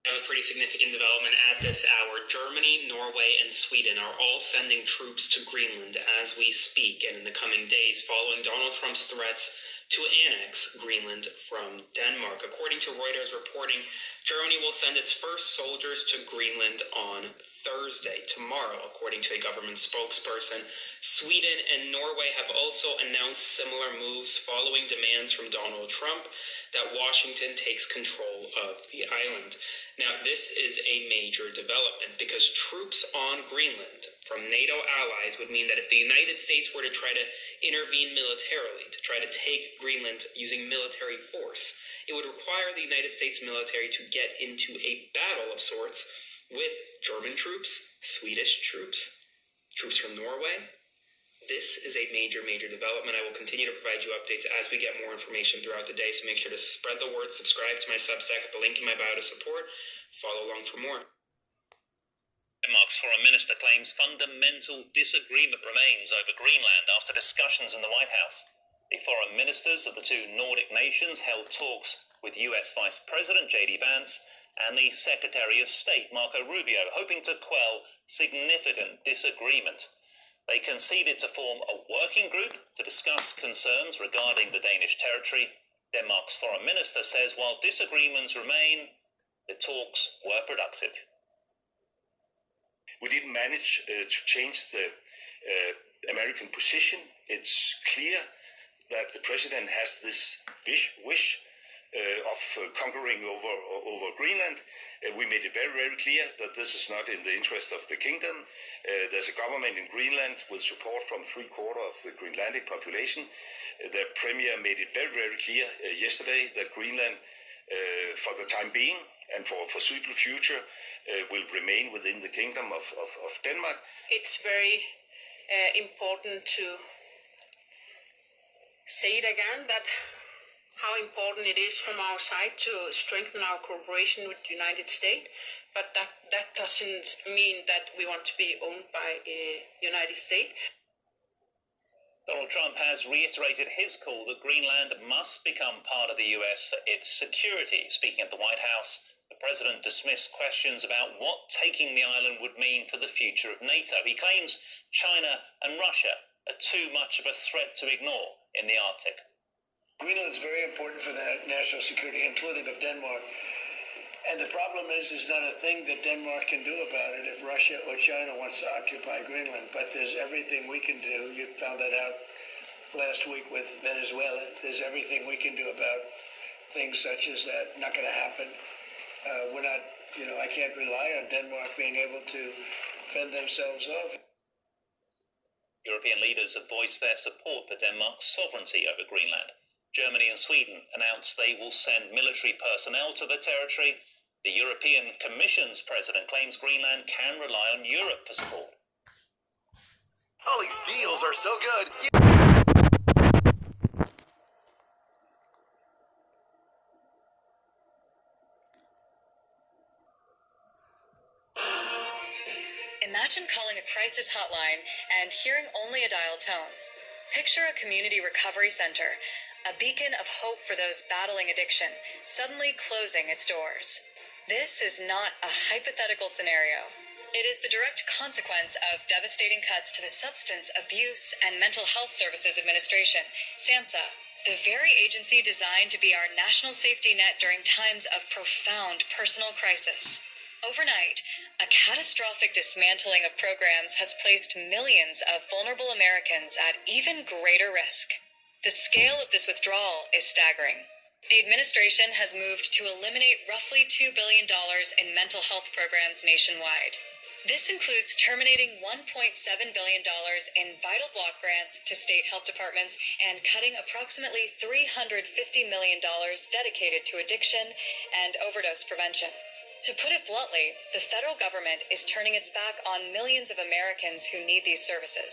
We have a pretty significant development at this hour. Germany, Norway, and Sweden are all sending troops to Greenland as we speak and in the coming days following Donald Trump's threats to annex Greenland from Denmark. According to Reuters reporting, Germany will send its first soldiers to Greenland on Thursday, tomorrow, according to a government spokesperson. Sweden and Norway have also announced similar moves following demands from Donald Trump that Washington takes control of the island. Now, this is a major development because troops on Greenland from NATO allies would mean that if the United States were to try to intervene militarily, to try to take Greenland using military force, it would require the United States military to get into a battle of sorts with German troops, Swedish troops, troops from Norway. This is a major, major development. I will continue to provide you updates as we get more information throughout the day, so make sure to spread the word, subscribe to my Substack with the link in my bio to support. Follow along for more. Denmark's foreign minister claims fundamental disagreement remains over Greenland after discussions in the White House. The foreign ministers of the two Nordic nations held talks with US Vice President J.D. Vance and the Secretary of State Marco Rubio, hoping to quell significant disagreement. They conceded to form a working group to discuss concerns regarding the Danish territory. Denmark's foreign minister says while disagreements remain, the talks were productive. We didn't manage to change the American position. It's clear that the president has this wish of conquering over Greenland. We made it very, very clear that this is not in the interest of the kingdom. There's a government in Greenland with support from 3/4 of the Greenlandic population. The premier made it very, very clear yesterday that Greenland, for the time being and for foreseeable future, will remain within the kingdom of Denmark. It's very important to say it again that how important it is from our side to strengthen our cooperation with the United States, but that doesn't mean that we want to be owned by the United States. Donald Trump has reiterated his call that Greenland must become part of the US for its security. Speaking at the White House, the president dismissed questions about what taking the island would mean for the future of NATO. He claims China and Russia are too much of a threat to ignore in the Arctic. Greenland is very important for the national security, including of Denmark. And the problem is there's not a thing that Denmark can do about it if Russia or China wants to occupy Greenland. But there's everything we can do. You found that out last week with Venezuela. There's everything we can do about things such as that. Not going to happen. We're not, I can't rely on Denmark being able to fend themselves off. European leaders have voiced their support for Denmark's sovereignty over Greenland. Germany and Sweden announced they will send military personnel to the territory. The European Commission's president claims Greenland can rely on Europe for support. All these deals are so good. Imagine calling a crisis hotline and hearing only a dial tone. Picture a community recovery center, a beacon of hope for those battling addiction, suddenly closing its doors. This is not a hypothetical scenario. It is the direct consequence of devastating cuts to the Substance Abuse and Mental Health Services Administration, SAMHSA, the very agency designed to be our national safety net during times of profound personal crisis. Overnight, a catastrophic dismantling of programs has placed millions of vulnerable Americans at even greater risk. The scale of this withdrawal is staggering. The administration has moved to eliminate roughly $2 billion in mental health programs nationwide. This includes terminating $1.7 billion in vital block grants to state health departments and cutting approximately $350 million dedicated to addiction and overdose prevention. To put it bluntly, the federal government is turning its back on millions of Americans who need these services.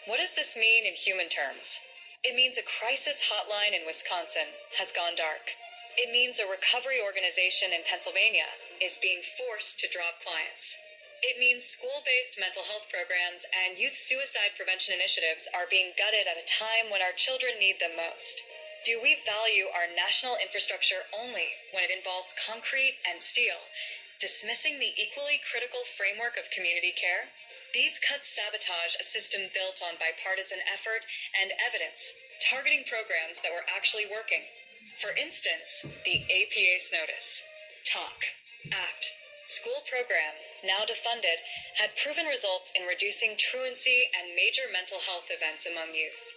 What does this mean in human terms? It means a crisis hotline in Wisconsin has gone dark. It means a recovery organization in Pennsylvania is being forced to drop clients. It means school-based mental health programs and youth suicide prevention initiatives are being gutted at a time when our children need them most. Do we value our national infrastructure only when it involves concrete and steel? dismissing the equally critical framework of community care. These cuts sabotage a system built on bipartisan effort and evidence, targeting programs that were actually working. For instance, the APA's notice. Talk, Act, school program, now defunded, had proven results in reducing truancy and major mental health events among youth.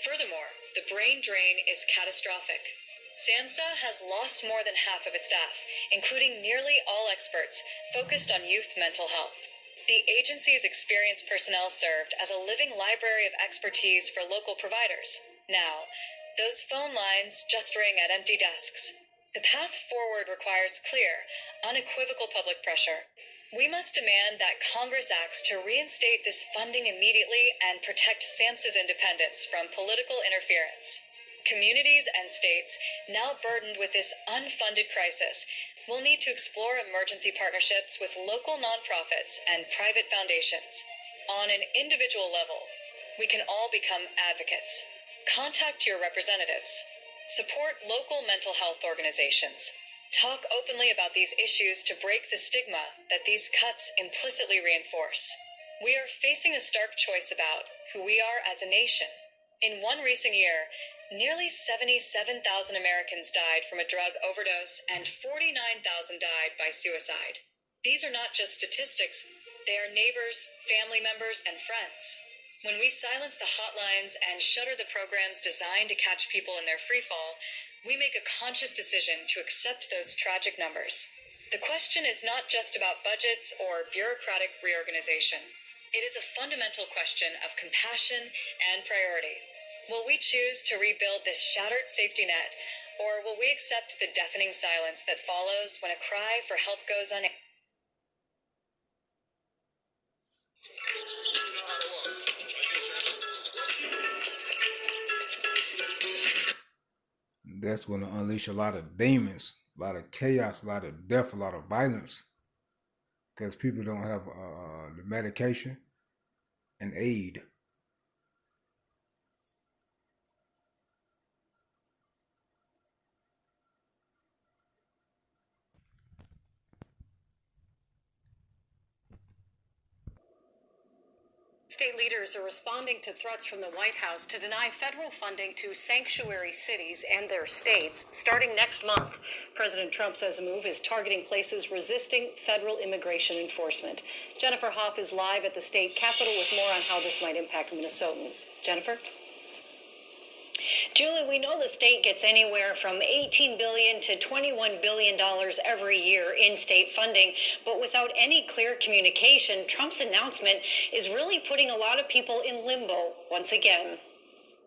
Furthermore, the brain drain is catastrophic. SAMHSA has lost more than half of its staff, including nearly all experts focused on youth mental health. The agency's experienced personnel served as a living library of expertise for local providers. Now, those phone lines just ring at empty desks. The path forward requires clear, unequivocal public pressure. We must demand that Congress acts to reinstate this funding immediately and protect SAMHSA's independence from political interference. Communities and states, now burdened with this unfunded crisis, will need to explore emergency partnerships with local nonprofits and private foundations. On an individual level, we can all become advocates. Contact your representatives. Support local mental health organizations. Talk openly about these issues to break the stigma that these cuts implicitly reinforce. We are facing a stark choice about who we are as a nation. In one recent year, nearly 77,000 Americans died from a drug overdose and 49,000 died by suicide. These are not just statistics, they are neighbors, family members, and friends. When we silence the hotlines and shutter the programs designed to catch people in their freefall, we make a conscious decision to accept those tragic numbers. The question is not just about budgets or bureaucratic reorganization. It is a fundamental question of compassion and priority. Will we choose to rebuild this shattered safety net, or will we accept the deafening silence that follows when a cry for help goes unanswered? That's going to unleash a lot of demons, a lot of chaos, a lot of death, a lot of violence, because people don't have the medication and aid. State leaders are responding to threats from the White House to deny federal funding to sanctuary cities and their states. Starting next month, President Trump says the move is targeting places resisting federal immigration enforcement. Jennifer Hoff is live at the state capitol with more on how this might impact Minnesotans. Jennifer? Julie, we know the state gets anywhere from $18 billion to $21 billion every year in state funding, but without any clear communication, Trump's announcement is really putting a lot of people in limbo once again.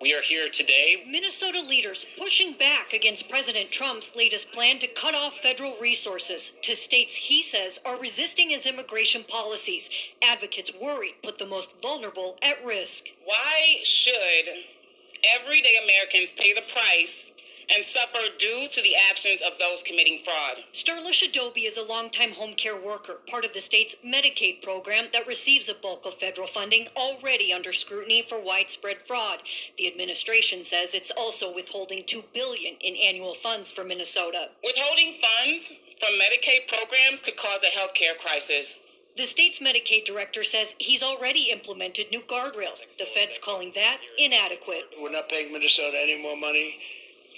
We are here today. Minnesota leaders pushing back against President Trump's latest plan to cut off federal resources to states he says are resisting his immigration policies. Advocates worry put the most vulnerable at risk. Why should everyday Americans pay the price and suffer due to the actions of those committing fraud? Starlish Adobe is a longtime home care worker, part of the state's Medicaid program that receives a bulk of federal funding, already under scrutiny for widespread fraud. The administration says it's also withholding $2 billion in annual funds for Minnesota. Withholding funds from Medicaid programs could cause a health care crisis. The state's Medicaid director says he's already implemented new guardrails. The feds calling that inadequate. We're not paying Minnesota any more money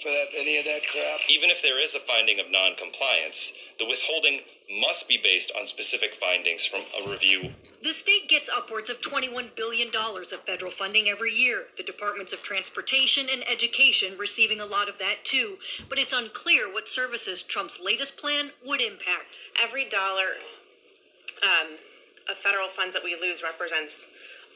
for that, any of that crap. Even if there is a finding of non-compliance, the withholding must be based on specific findings from a review. The state gets upwards of $21 billion of federal funding every year. The Departments of Transportation and Education receiving a lot of that too. But it's unclear what services Trump's latest plan would impact. Every dollar of federal funds that we lose represents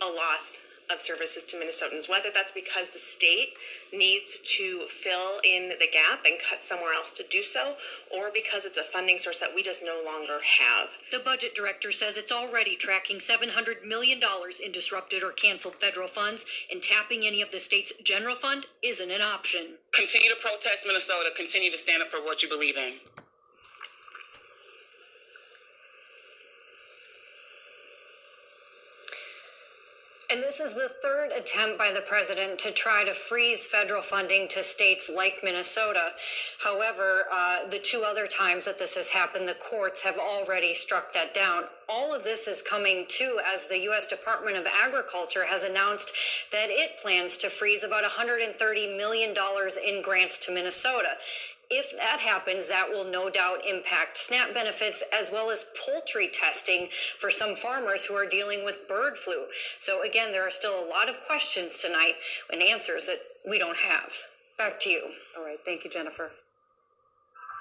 a loss of services to Minnesotans, whether that's because the state needs to fill in the gap and cut somewhere else to do so, or because it's a funding source that we just no longer have. The budget director says it's already tracking $700 million in disrupted or canceled federal funds, and tapping any of the state's general fund isn't an option. Continue to protest, Minnesota. Continue to stand up for what you believe in. And this is the third attempt by the president to try to freeze federal funding to states like Minnesota. However, the two other times that this has happened, the courts have already struck that down. All of this is coming too as the U.S. Department of Agriculture has announced that it plans to freeze about $130 million in grants to Minnesota. If that happens, that will no doubt impact SNAP benefits as well as poultry testing for some farmers who are dealing with bird flu. So again, there are still a lot of questions tonight and answers that we don't have. Back to you. All right. Thank you, Jennifer.